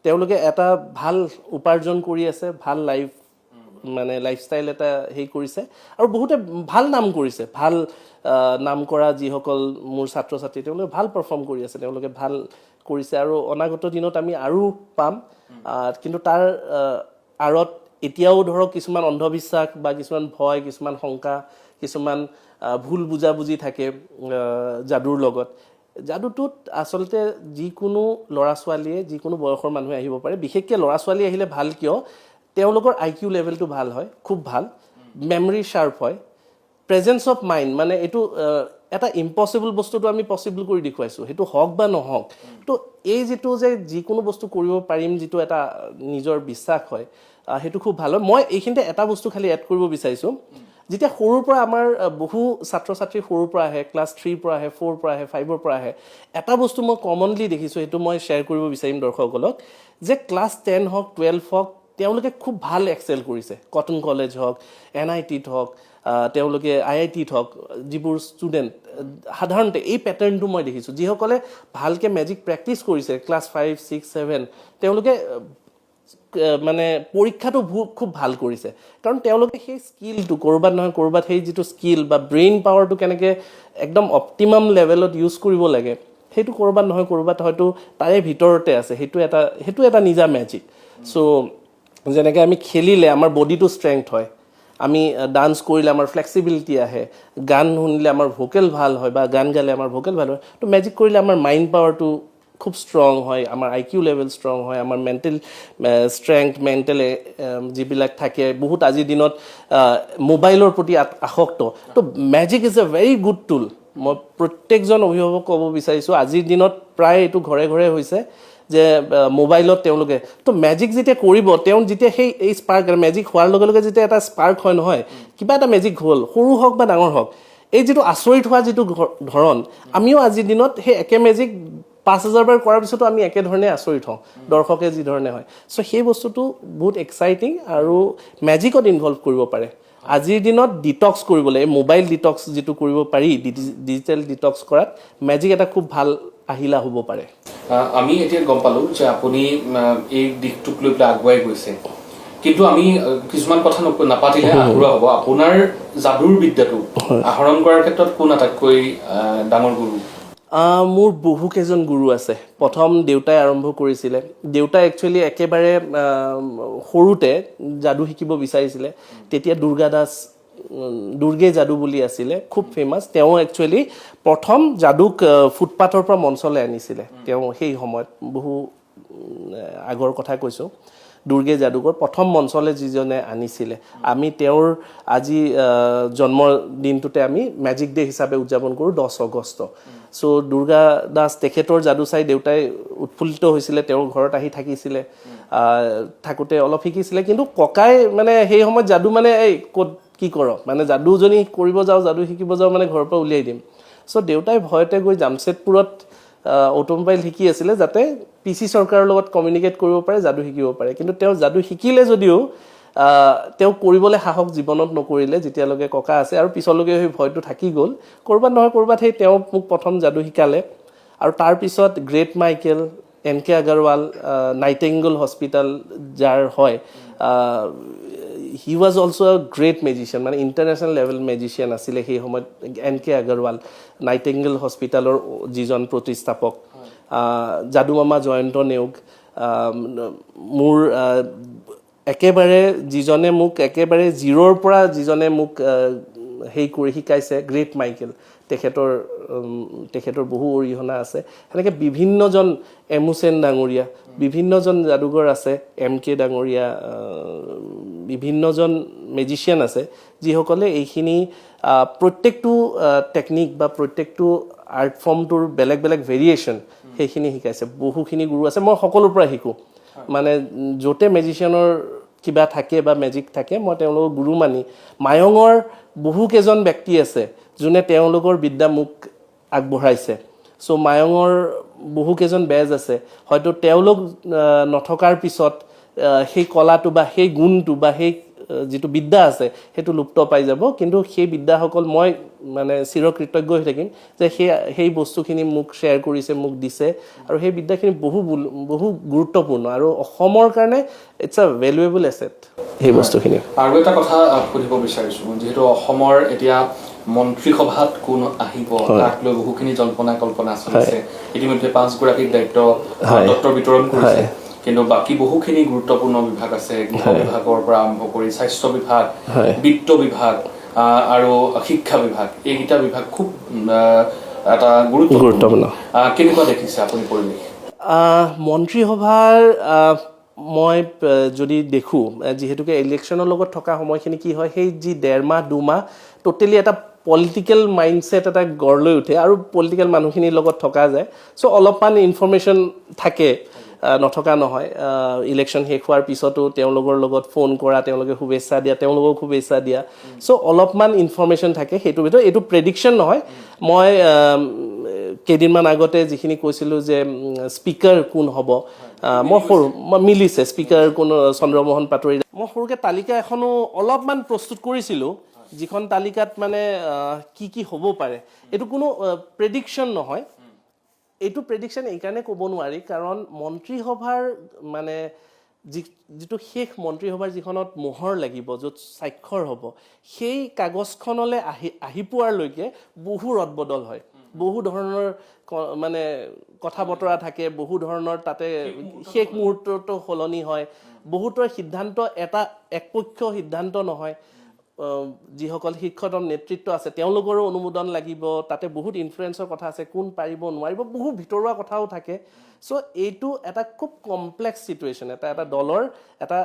তেওঁলোকে এটা ভাল উপাৰ্জন কৰি আছে ভাল লাইফষ্টাইল এটা হেৰি কৰিছে আৰু বহুতে ভাল নাম কৰিছে ভাল নাম কৰা যিসকল মোৰ ছাত্ৰ ছাত্ৰী তেওঁলোকে ভাল পাৰফৰ্ম কৰি আছে তেওঁলোকে ভাল কৰিছে আৰু অনাগত দিনত আমি আৰু পাম কিন্তু তাৰ আঁৰত এতিয়াও ধৰক কিছুমান অন্ধবিশ্বাস বা কিছুমান ভয় কিছুমান শংকা কিছুমান ভুল বুজাবুজি থাকে যাদুৰ লগত যাদুটোত আচলতে যিকোনো ল'ৰা ছোৱালীয়ে যিকোনো বয়সৰ মানুহে আহিব পাৰে বিশেষকৈ ল'ৰা ছোৱালী আহিলে ভাল কিয় তেওঁলোকৰ IQ লেভেলটো ভাল হয় খুব ভাল মেমৰি শাৰ্প হয় প্ৰেজেন্স অফ মাইণ্ড মানে এইটো এটা ইম্পচিবল বস্তুটো আমি পচিবল কৰি দেখুৱাইছোঁ সেইটো হওক বা নহওক তো এই যিটো যে যিকোনো বস্তু কৰিব পাৰিম যিটো এটা নিজৰ বিশ্বাস হয় সেইটো খুব ভাল হয় মই এইখিনিতে এটা বস্তু খালি এড কৰিব বিচাৰিছোঁ যেতিয়া সৰুৰ পৰা আমাৰ বহু ছাত্ৰ ছাত্ৰী সৰুৰ পৰা আহে ক্লাছ 3 পৰা আহে 4 পৰা আহে 5 পৰা আহে এটা বস্তু মই কমনলি দেখিছোঁ সেইটো মই শ্বেয়াৰ কৰিব বিচাৰিম দৰ্শকসকলক যে ক্লাছ 10 হওক 12 হওক তেওঁলোকে খুব ভাল এক্সেল কৰিছে কটন কলেজ হওক NITত হওক তেওঁলোকে IITত হওক যিবোৰ ষ্টুডেণ্ট সাধাৰণতে এই পেটাৰ্ণটো মই দেখিছোঁ যিসকলে ভালকৈ মেজিক প্ৰেক্টিচ কৰিছে ক্লাছ 5 6 7 তেওঁলোকে মানে পৰীক্ষাটো খুব ভাল কৰিছে কাৰণ তেওঁলোকে সেই স্কিলটো ক'ৰবাত নহয় ক'ৰবাত সেই যিটো স্কিল বা ব্ৰেইন পাৱাৰটো কেনেকৈ একদম অপটিমাম লেভেলত ইউজ কৰিব লাগে সেইটো ক'ৰবাত নহয় ক'ৰবাত হয়তো তাৰে ভিতৰতে আছে সেইটো এটা নিজা মেজিক চ' যেনেকৈ আমি খেলিলে আমাৰ বডিটো ষ্ট্ৰেংথ হয় আমি ডান্স কৰিলে আমাৰ ফ্লেক্সিবিলিটি আহে গান শুনিলে আমাৰ ভোকেল ভাল হয় বা গান গালে আমাৰ ভোকেল ভাল হয় তো মেজিক কৰিলে আমাৰ মাইণ্ড পাৱাৰটো খুব ষ্ট্ৰং হয় আমাৰ IQ লেভেল ষ্ট্ৰং হয় আমাৰ মেণ্টেল ষ্ট্ৰেংথ মেণ্টেল যিবিলাক থাকে বহুত আজিৰ দিনত মোবাইলৰ প্ৰতি আসক্ত তো magic is a very good tool মই প্ৰত্যেকজন অভিভাৱক ক'ব বিচাৰিছোঁ আজিৰ দিনত প্ৰায় এইটো ঘৰে ঘৰে হৈছে যে মোবাইলত তেওঁলোকে তো মেজিক যেতিয়া কৰিব তেওঁ যেতিয়া এই স্পাৰ্ক মেজিক হোৱাৰ লগে লগে যেতিয়া এটা স্পাৰ্ক হয় নহয় কিবা এটা মেজিক হ'ল সৰু হওক বা ডাঙৰ হওক এই যিটো আচৰিত হোৱা যিটো ধৰণ আমিও আজিৰ দিনত সেই একে মেজিক 5000 বাৰ কৰাৰ পিছতো আমি একেধৰণে আচৰিত হওঁ দৰ্শকে যি ধৰণে হয় চ' সেই বস্তুটো বহুত এক্সাইটিং আৰু মেজিকত ইনভলভ কৰিব পাৰে আজিৰ দিনত ডিটক্স কৰিবলৈ মোবাইল ডিটক্স যিটো কৰিব পাৰি ডিজিটেল ডিটক্স কৰাত মেজিক এটা খুব ভাল আহিলা হ'ব পাৰে আমি এতিয়া গম পালোঁ যে আপুনি এই দিশটোক লৈ পেলাই আগুৱাই গৈছে কিন্তু আমি কিছুমান কথা নাপাতিলে আধৰুৱা হ'ব আপোনাৰ যাদুৰ বিদ্যাটো আহৰণ কৰাৰ ক্ষেত্ৰত কোন আটাইতকৈ ডাঙৰ গুৰু মোৰ বহুকেইজন গুৰু আছে প্ৰথম দেউতাই আৰম্ভ কৰিছিলে দেউতাই একচুৱেলি একেবাৰে সৰুতে যাদু শিকিব বিচাৰিছিলে তেতিয়া দুৰ্গে যাদু বুলি আছিলে খুব ফেমাছ তেওঁ একচুৱেলি প্ৰথম যাদুক ফুটপাথৰ পৰা মঞ্চলৈ আনিছিলে তেওঁ সেই সময়ত বহু আগৰ কথা কৈছোঁ দুৰ্গে যাদুকৰ প্ৰথম মঞ্চলৈ যিজনে আনিছিলে আমি তেওঁৰ আজি জন্মদিনটোতে আমি মেজিক ডে হিচাপে উদযাপন কৰোঁ 10 আগষ্ট চ' দুৰ্গা দাস তেখেতৰ যাদু চাই দেউতাই উৎফুল্লিত হৈছিলে তেওঁৰ ঘৰত আহি থাকিছিলে থাকোঁতে অলপ শিকিছিলে কিন্তু ককাই মানে সেই সময়ত যাদু মানে এই ক'ত কি কৰ মানে যাদুজনী কৰিব যাওঁ যাদু শিকিব যাওঁ মানে ঘৰৰ পৰা উলিয়াই দিম চ' দেউতাই ভয়তে গৈ জামছেদপুৰত অটোমোবাইল শিকি আছিলে যাতে PC চৰকাৰৰ লগত কমিউনিকেট কৰিব পাৰে যাদু শিকিব পাৰে কিন্তু তেওঁ যাদু শিকিলে যদিও তেওঁ কৰিবলৈ সাহস জীৱনত নকৰিলে যেতিয়ালৈকে ককা আছে আৰু পিছলৈকে সেই ভয়টো থাকি গ'ল ক'ৰবাত নহয় ক'ৰবাত সেই তেওঁ মোক প্ৰথম যাদু শিকালে আৰু তাৰপিছত great Michael NK Agarwal nightingale hospital যাৰ হয় হি ৱাজ অলছ' আ গ্ৰেট মেজিচিয়ান মানে ইণ্টাৰনেশ্যনেল লেভেল মেজিচিয়ান আছিলে সেই সময়ত NK Agarwal নাইটিংগেল হস্পিটেলৰ যিজন প্ৰতিষ্ঠাপক যাদু মামা জয়ন্ত নেওগ মোৰ একেবাৰে যিজনে মোক একেবাৰে জিৰ'ৰ পৰা যিজনে মোক হেৰি কৰি শিকাইছে গ্ৰেট মাইকেল তেখেতৰ বহু অৰিহণা আছে সেনেকৈ বিভিন্নজন এমুচেন ডাঙৰীয়া বিভিন্নজন যাদুঘৰ আছে MK ডাঙৰীয়া বিভিন্নজন মেজিচিয়ান আছে যিসকলে এইখিনি প্ৰত্যেকটো টেকনিক বা প্ৰত্যেকটো আৰ্ট ফৰ্মটোৰ বেলেগ বেলেগ ভেৰিয়েশ্যন সেইখিনি শিকাইছে বহুখিনি গুৰু আছে মই সকলোৰ পৰা শিকোঁ মানে য'তে মেজিচিয়ানৰ কিবা থাকে বা মেজিক থাকে মই তেওঁলোকৰ গুৰু মানি মায়ঙৰ বহুকেইজন ব্যক্তি আছে যোনে তেওঁলোকৰ বিদ্যা মোক আগবঢ়াইছে চ' মায়ঙৰ বহুকেইজন বেজ আছে হয়তো তেওঁলোক নথকাৰ পিছত সেই কলাটো বা সেই গুণটো বা সেই যিটো বিদ্যা আছে সেইটো লুপ্ত পাই যাব কিন্তু সেই বিদ্যাসকল মই মানে চিৰকৃতজ্ঞ হৈ থাকিম যে সেই বস্তুখিনি মোক শ্বেয়াৰ কৰিছে মোক দিছে আৰু সেই বিদ্যাখিনি বহু গুৰুত্বপূৰ্ণ আৰু অসমৰ কাৰণে ইটছ আ ভেলুৱেবল এছেট সেই বস্তুখিনি আৰু এটা কথা সুধিব বিচাৰিছোঁ যিহেতু অসমৰ এতিয়া মন্ত্ৰীসভাত কোন আহিব তাক লৈ বহুখিনি জল্পনা কল্পনা চলিছে ইতিমধ্যে 5গৰাকীক দত্তৰ বিতৰণ কৰিছে কিন্তু বাকী বহুখিনি গুৰুত্বপূৰ্ণ বিভাগ আছে গৃহ বিভাগৰ পৰা আৰম্ভ কৰি স্বাস্থ্য বিভাগ বিত্ত বিভাগ আৰু শিক্ষা বিভাগ এইকেইটা বিভাগ খুব এটা গুৰুত্বপূৰ্ণ কেনেকুৱা দেখিছে আপুনি পৰিৱেশ মন্ত্ৰীসভাৰ মই যদি দেখোঁ যিহেতুকে ইলেকশ্যনৰ লগত থকা সময়খিনি কি হয় সেই যি 1.5 মাহ 2 মাহ টোটেলি এটা পলিটিকেল মাইণ্ডছেট এটা গঢ় লৈ উঠে আৰু পলিটিকেল মানুহখিনিৰ লগত থকা যায় চ' অলপমান ইনফৰমেশ্যন থাকে নথকা নহয় ইলেকশ্যন শেষ হোৱাৰ পিছতো তেওঁলোকৰ লগত ফোন কৰা তেওঁলোকে শুভেচ্ছা দিয়া তেওঁলোকক শুভেচ্ছা দিয়া চ' অলপমান ইনফৰমেশ্যন থাকে সেইটোৰ ভিতৰত এইটো প্ৰেডিকশ্যন নহয় মই কেইদিনমান আগতে যিখিনি কৈছিলোঁ যে স্পীকাৰ কোন হ'ব মই মিলিছে স্পীকাৰ কোন চন্দ্ৰমোহন পাটোৱাৰী মই সৰুকৈ তালিকা এখনো অলপমান প্ৰস্তুত কৰিছিলোঁ যিখন তালিকাত মানে কি হ'ব পাৰে এইটো কোনো প্ৰেডিকশ্যন নহয় এইটো প্ৰেডিকশ্যন এইকাৰণে ক'ব নোৱাৰি কাৰণ মন্ত্ৰীসভাৰ মানে যিটো শেষ মন্ত্ৰীসভাৰ যিখনত মোহৰ লাগিব য'ত স্বাক্ষৰ হ'ব সেই কাগজখনলৈ আহি পোৱাৰলৈকে বহু ৰদবদল হয় বহু ধৰণৰ মানে কথা বতৰা থাকে বহু ধৰণৰ তাতে শেষ মুহূৰ্ততো সলনি হয় বহুতৰ সিদ্ধান্ত এটা একপক্ষ সিদ্ধান্ত নহয় যিসকল শিক্ষকৰ নেতৃত্ব আছে তেওঁলোকৰো অনুমোদন লাগিব তাতে বহুত ইনফ্লুৱেঞ্চৰ কথা আছে কোন পাৰিব নোৱাৰিব বহু ভিতৰুৱা কথাও থাকে চ' এইটো এটা খুব কমপ্লেক্স চিটুৱেশ্যন এটা দলৰ এটা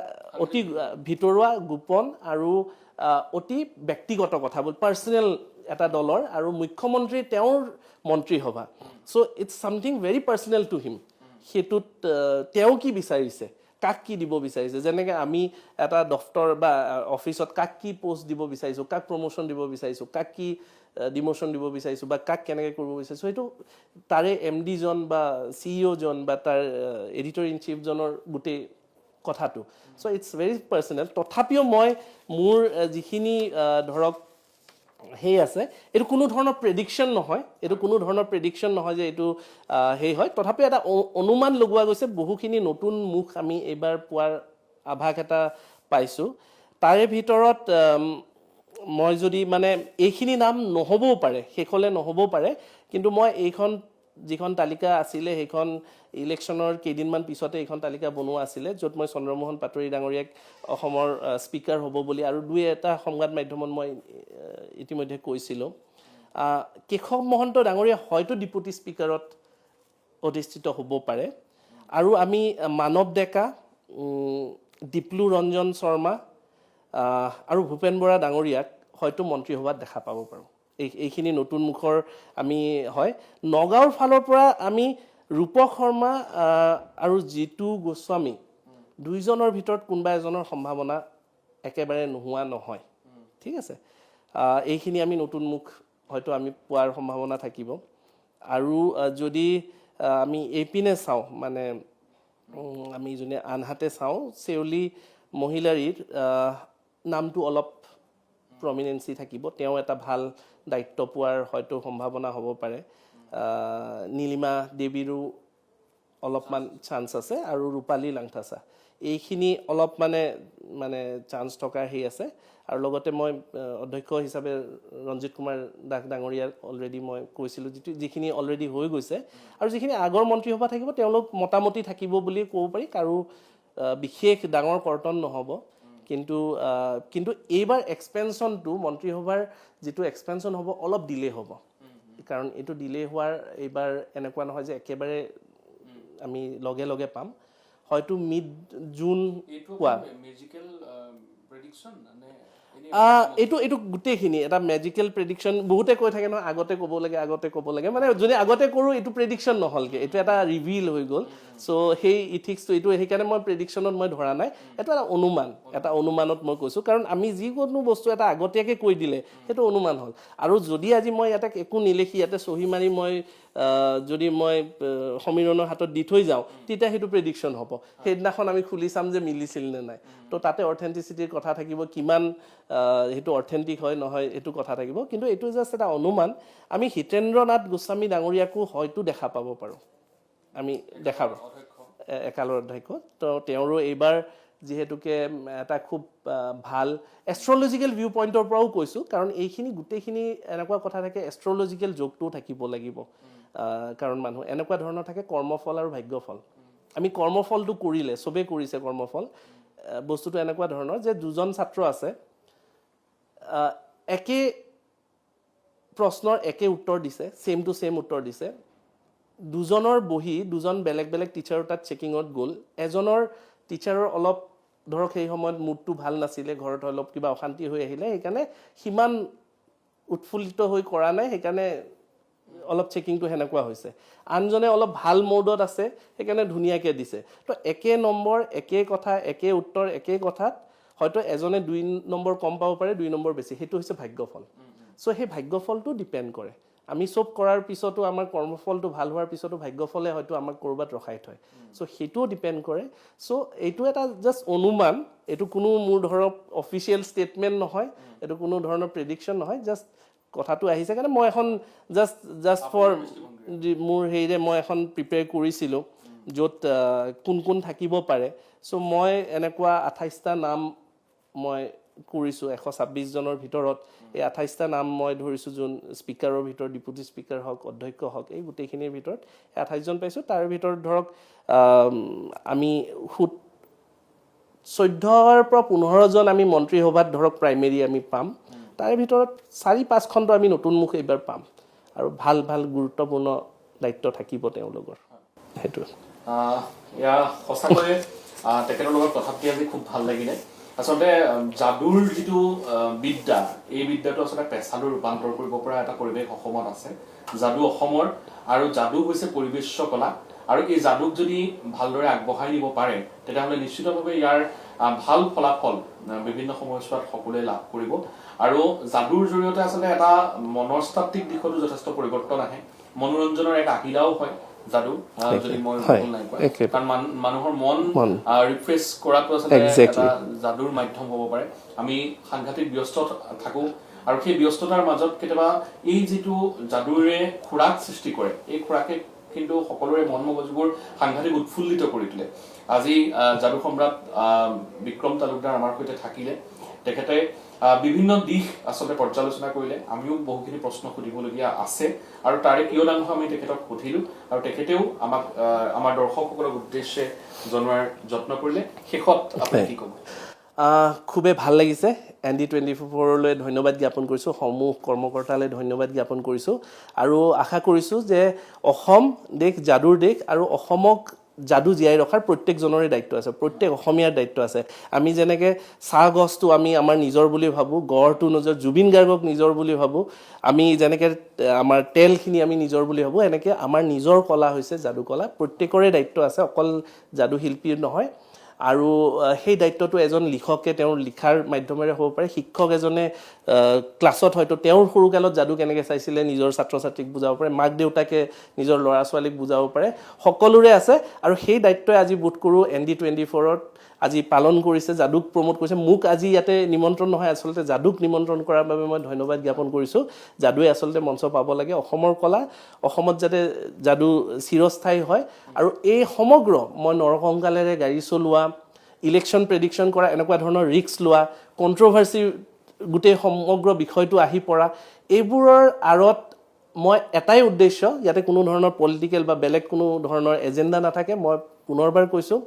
অতি ভিতৰুৱা গোপন আৰু অতি ব্যক্তিগত কথাবোৰ পাৰ্চনেল এটা দলৰ আৰু মুখ্যমন্ত্ৰী তেওঁৰ মন্ত্ৰীসভা so' it's something very personal to him সেইটোত তেওঁ কি বিচাৰিছে কাক কি দিব বিচাৰিছে যেনেকৈ আমি এটা দফতৰ বা অফিচত কাক কি পোষ্ট দিব বিচাৰিছোঁ কাক প্ৰমোশ্যন দিব বিচাৰিছোঁ কাক কি ডিমোশ্যন দিব বিচাৰিছোঁ বা কাক কেনেকৈ কৰিব বিচাৰিছোঁ সেইটো তাৰে MD জন বা CEO জন বা তাৰ এডিটৰ ইন চিফজনৰ গোটেই কথাটো চ' ইটছ ভেৰি পাৰ্চনেল তথাপিও মই মোৰ যিখিনি ধৰক সেই আছে এইটো কোনো ধৰণৰ প্ৰেডিকশ্যন নহয় যে এইটো সেই হয় তথাপিও এটা অনুমান লগোৱা গৈছে বহুখিনি নতুন মুখ আমি এইবাৰ পোৱাৰ আভাস এটা পাইছোঁ তাৰে ভিতৰত মই যদি মানে এইখিনি নাম নহ'বও পাৰে শেষলৈ নহ'বও পাৰে কিন্তু মই যিখন তালিকা আছিলে সেইখন ইলেকশ্যনৰ কেইদিনমান পিছতে এইখন তালিকা বনোৱা আছিলে য'ত মই চন্দ্ৰমোহন পাটোৱাৰী ডাঙৰীয়াক অসমৰ স্পীকাৰ হ'ব বুলি আৰু দুই এটা সংবাদ মাধ্যমত মই ইতিমধ্যে কৈছিলোঁ কেশৱ মহন্ত ডাঙৰীয়া হয়তো ডেপুটি স্পীকাৰত অধিষ্ঠিত হ'ব পাৰে আৰু আমি মানৱ ডেকা দীপলু ৰঞ্জন শৰ্মা আৰু ভূপেন বৰা ডাঙৰীয়াক হয়তো মন্ত্ৰীসভাত দেখা পাব পাৰোঁ এইখিনি নতুন মুখৰ আমি হয় নগাঁৱৰ ফালৰ পৰা আমি ৰূপক শৰ্মা আৰু জিতু গোস্বামী দুইজনৰ ভিতৰত কোনোবা এজনৰ সম্ভাৱনা একেবাৰে নোহোৱা নহয় ঠিক আছে এইখিনি আমি নতুন মুখ হয়তো আমি পোৱাৰ সম্ভাৱনা থাকিব আৰু যদি আমি এইপিনে চাওঁ মানে আমি যোনে আনহাতে চাওঁ চেউলি মহিলাৰীৰ নামটো অলপ প্ৰমিনেঞ্চি থাকিব তেওঁ এটা ভাল দায়িত্ব পোৱাৰ হয়তো সম্ভাৱনা হ'ব পাৰে নীলিমা দেৱীৰো অলপমান চান্স আছে আৰু ৰূপালী লাংথাচা এইখিনি অলপ মানে চান্স থকাৰ হেৰি আছে আৰু লগতে মই অধ্যক্ষ হিচাপে ৰঞ্জিত কুমাৰ দাস ডাঙৰীয়াক অলৰেডি মই কৈছিলোঁ যিখিনি অলৰেডি হৈ গৈছে আৰু যিখিনি আগৰ মন্ত্ৰীসভা থাকিব তেওঁলোক মোটামুটি থাকিব বুলি ক'ব পাৰি কাৰো বিশেষ ডাঙৰ কৰ্তন নহ'ব কিন্তু এইবাৰ এক্সপেনশ্যনটো মন্ত্ৰীসভাৰ যিটো এক্সপেনশ্যন হ'ব অলপ ডিলে হ'ব কাৰণ এইটো ডিলে হোৱাৰ এইবাৰ এনেকুৱা নহয় যে একেবাৰে আমি লগে লগে পাম হয়তো মিড জুন কোৱা এইটো গোটেইখিনি এটা মেজিকেল প্ৰেডিকশ্যন বহুতে কৈ থাকে নহয় আগতে ক'ব লাগে মানে যদি আগতে কৰোঁ এইটো প্ৰেডিকশ্যন নহ'লগৈ এইটো এটা ৰিভিল হৈ গ'ল চ' সেই ইথিক্সটো এইটো সেইকাৰণে মই প্ৰেডিকশ্যনত মই ধৰা নাই এইটো এটা অনুমানত মই কৈছোঁ কাৰণ আমি যিকোনো বস্তু এটা আগতীয়াকৈ কৈ দিলে সেইটো অনুমান হ'ল আৰু যদি আজি মই ইয়াতে একো নিলিখি ইয়াতে চহী মাৰি মই যদি মই সমীৰণৰ হাতত দি থৈ যাওঁ তেতিয়া সেইটো প্ৰেডিকশ্যন হ'ব সেইদিনাখন আমি খুলি চাম যে মিলিছিল নে নাই তো তাতে অথেণ্টিচিটিৰ কথা থাকিব কিমান সেইটো অথেণ্টিক হয় নহয় এইটো কথা থাকিব কিন্তু এইটো জাষ্ট এটা অনুমান আমি হিতেন্দ্ৰ নাথ গোস্বামী ডাঙৰীয়াকো হয়তো দেখা পাব পাৰোঁ আমি দেখা পাওঁ একালৰ অধ্যক্ষ তো তেওঁৰো এইবাৰ যিহেতুকে এটা খুব ভাল এষ্ট্ৰলজিকেল ভিউ পইণ্টৰ পৰাও কৈছোঁ কাৰণ এইখিনি গোটেইখিনি এনেকুৱা কথা থাকে এষ্ট্ৰলজিকেল যোগটোও থাকিব লাগিব কাৰণ মানুহ এনেকুৱা ধৰণৰ থাকে কৰ্মফল আৰু ভাগ্যফল আমি কৰ্মফলটো কৰিলে চবেই কৰিছে কৰ্মফল বস্তুটো এনেকুৱা ধৰণৰ যে দুজন ছাত্ৰ আছে একে প্ৰশ্নৰ একে উত্তৰ দিছে ছেম টু ছেম উত্তৰ দিছে দুজনৰ বহি দুজন বেলেগ বেলেগ টিচাৰৰ তাত চেকিঙত গ'ল এজনৰ টিচাৰৰ অলপ ধৰক সেই সময়ত মুডটো ভাল নাছিলে ঘৰত অলপ কিবা অশান্তি হৈ আহিলে সেইকাৰণে সিমান উৎফুল্লিত হৈ কৰা নাই সেইকাৰণে অলপ চেকিংটো সেনেকুৱা হৈছে আনজনে অলপ ভাল মোডত আছে সেইকাৰণে ধুনীয়াকৈ দিছে তো একে নম্বৰ একে কথা একে উত্তৰ একে কথাত হয়তো এজনে 2 নম্বৰ কম পাব পাৰে 2 নম্বৰ বেছি সেইটো হৈছে ভাগ্যফল চ' সেই ভাগ্যফলটো ডিপেণ্ড কৰে আমি চব কৰাৰ পিছতো আমাৰ কৰ্মফলটো ভাল হোৱাৰ পিছতো ভাগ্যফলে হয়তো আমাক ক'ৰবাত ৰখাই থয় চ' সেইটোও ডিপেণ্ড কৰে চ' এইটো এটা জাষ্ট অনুমান এইটো কোনো মোৰ ধৰক অফিচিয়েল ষ্টেটমেণ্ট নহয় এইটো কোনো ধৰণৰ প্ৰেডিকশ্যন নহয় জাষ্ট কথাটো আহিছে কাৰণে মই এখন জাষ্ট ফৰ মোৰ হেৰিৰে মই এখন প্ৰিপেয়াৰ কৰিছিলোঁ য'ত কোন থাকিব পাৰে চ' মই এনেকুৱা 28টা নাম মই কৰিছোঁ 126 জনৰ ভিতৰত এই 28টা নাম মই ধৰিছোঁ যোন স্পীকাৰৰ ভিতৰত ডেপুটি স্পীকাৰ হওক অধ্যক্ষ হওক এই গোটেইখিনিৰ ভিতৰত 28 জন পাইছোঁ তাৰ ভিতৰত ধৰক আমি 14ৰ পৰা 15 জন আমি মন্ত্ৰীসভাত ধৰক প্ৰাইমেৰী আমি পাম তাৰে ভিতৰত 4-5খনটো আমি নতুন মুখ এইবাৰ পাম আৰু ভাল ভাল গুৰুত্বপূৰ্ণ দায়িত্ব থাকিব তেওঁলোকৰ সেইটো সঁচাকৈ তেখেতৰ লগত কথা পাতি আজি খুব ভাল লাগিলে আচলতে যাদুৰ যিটো বিদ্যা এই বিদ্যাটো আচলতে পেছালৈ ৰূপান্তৰ কৰিব পৰা এটা পৰিৱেশ অসমত আছে যাদু অসমৰ আৰু যাদু হৈছে পৰিবেশ্য কলা আৰু এই যাদুক যদি ভালদৰে আগবঢ়াই নিব পাৰে তেতিয়াহ'লে নিশ্চিতভাৱে ইয়াৰ ভাল ফলাফল বিভিন্ন সময়ছোৱাত সকলোৱে লাভ কৰিব আৰু যাদুৰ জৰিয়তে আচলতে এটা মনস্তাত্ত্বিক দিশতো যথেষ্ট পৰিৱৰ্তন আহে মনোৰঞ্জনৰ এক আহিলাও হয় যাদু যদি মই ভুল নাই কোৱা কাৰণ মানুহৰ মন ৰিফ্ৰেছ কৰাটো আচলতে এটা যাদুৰ মাধ্যম হ'ব পাৰে আমি সাংঘাতিক ব্যস্ত থাকোঁ আৰু সেই ব্যস্ততাৰ মাজত কেতিয়াবা এই যিটো যাদুৰে খোৰাক সৃষ্টি কৰে এই খোৰাকে কিন্তু সকলোৰে মন মগজুবোৰ সাংঘাতিক উৎফুল্লিত কৰি তোলে আজি যাদু সম্ৰাট বিক্ৰম তালুকদাৰ আমাৰ সৈতে থাকিলে তেখেতে বিভিন্ন দিশ আচলতে পৰ্যালোচনা কৰিলে আমিও বহুখিনি প্ৰশ্ন সুধিবলগীয়া আছে আৰু তাৰে কিয়দাংশ আমি তেখেতক সুধিলোঁ আৰু তেখেতেও আমাক আমাৰ দৰ্শকসকলক উদ্দেশ্যে জনোৱাৰ যত্ন কৰিলে শেষত আপুনি কি ক'ব খুবেই ভাল লাগিছে ND24লৈ ধন্যবাদ জ্ঞাপন কৰিছোঁ সমূহ কৰ্মকৰ্তালৈ ধন্যবাদ জ্ঞাপন কৰিছোঁ আৰু আশা কৰিছোঁ যে অসম দেশ যাদুৰ দেশ আৰু অসমক যাদু জীয়াই ৰখাৰ প্ৰত্যেকজনৰে দায়িত্ব আছে প্ৰত্যেক অসমীয়াৰ দায়িত্ব আছে আমি যেনেকৈ চাহ গছটো আমি আমাৰ নিজৰ বুলি ভাবোঁ গড়টো নিজৰ জুবিন গাৰ্গক নিজৰ বুলি ভাবোঁ আমি যেনেকৈ আমাৰ তেলখিনি আমি নিজৰ বুলি ভাবোঁ এনেকৈ আমাৰ নিজৰ কলা হৈছে যাদু কলা প্ৰত্যেকৰে দায়িত্ব আছে অকল যাদু শিল্পীৰ নহয় আৰু সেই দায়িত্বটো এজন লিখকে তেওঁৰ লিখাৰ মাধ্যমেৰে হ'ব পাৰে, শিক্ষক এজনে ক্লাছত হয়তো তেওঁৰ সৰুকালত যাদু কেনেকৈ চাইছিলে নিজৰ ছাত্ৰ ছাত্ৰীক বুজাব পাৰে, মাক দেউতাকে নিজৰ ল'ৰা ছোৱালীক বুজাব পাৰে, সকলোৰে আছে। আৰু সেই দায়িত্বই আজি বোধ কৰোঁ ND24ত আজি পালন কৰিছে, যাদুক প্ৰমোট কৰিছে। মোক আজি ইয়াতে নিমন্ত্ৰণ নহয়, আচলতে যাদুক নিমন্ত্ৰণ কৰাৰ বাবে মই ধন্যবাদ জ্ঞাপন কৰিছোঁ। যাদুৱে আচলতে মঞ্চ পাব লাগে, অসমৰ কলা, অসমত যাতে যাদু চিৰস্থায়ী হয়। আৰু এই সমগ্ৰ মই নৰকংকালেৰে গাড়ী চলোৱা, ইলেকশ্যন প্ৰেডিকশ্যন কৰা, এনেকুৱা ধৰণৰ ৰিস্ক লোৱা, কণ্ট্ৰভাৰ্চি গোটেই সমগ্ৰ বিষয়টো আহি পৰা, এইবোৰৰ আঁৰত মই এটাই উদ্দেশ্য, ইয়াতে কোনো ধৰণৰ পলিটিকেল বা বেলেগ কোনো ধৰণৰ এজেণ্ডা নাথাকে। মই পুনৰবাৰ কৈছোঁ,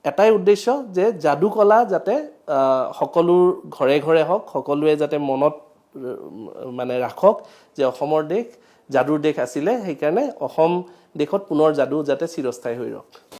এটাই উদ্দেশ্য যে যাদু কলা যাতে সকলোৰ ঘৰে ঘৰে হওক, সকলোৱে যাতে মনত মানে ৰাখক যে অসমৰ দেশ যাদুৰ দেশ আছিলে, সেইকাৰণে অসম দেশত পুনৰ যাদু যাতে চিৰস্থায়ী হৈ ৰওক।